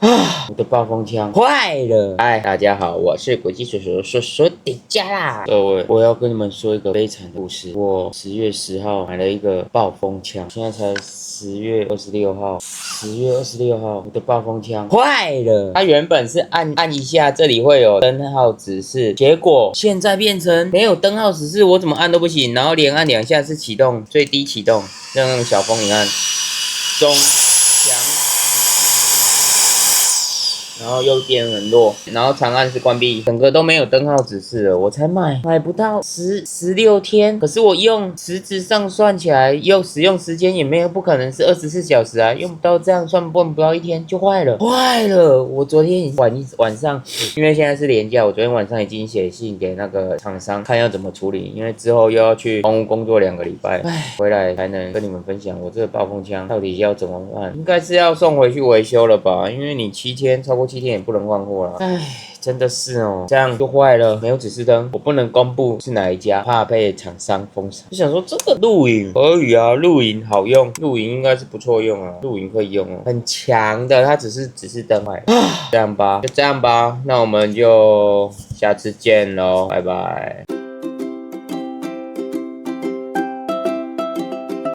我的暴风枪坏了！嗨，大家好，我是国际说底家啦。各位，我要跟你们说一个悲惨的故事。我10月10号买了一个暴风枪，现在才10月26号。10月26号，我的暴风枪坏了。它原本是按一下，这里会有灯号指示，结果现在变成没有灯号指示，我怎么按都不行。然后连按2下是启动，最低启动，像那种小风你按中强。然后又电很弱，然后长按是关闭，整个都没有灯号指示了。我才买不到16天，可是我用实质上算起来，用使用时间也没有不可能是24小时啊，用不到这样算用不到1天就坏了，我昨天晚上，因为现在是连假，我昨天晚上已经写信给那个厂商，看要怎么处理，因为之后又要去公务工作2个礼拜，回来才能跟你们分享我这个暴风枪到底要怎么办，应该是要送回去维修了吧，因为你超过7天也不能换货了。真的是哦，这样就坏了，没有指示灯，我不能公布是哪一家，怕被厂商封杀。就想说这个录影可以啊，录影好用，录影应该是不错用啊，录影可以用哦，很强的，它只是指示灯坏了。这样吧，就这样吧，那我们就下次见喽，拜拜。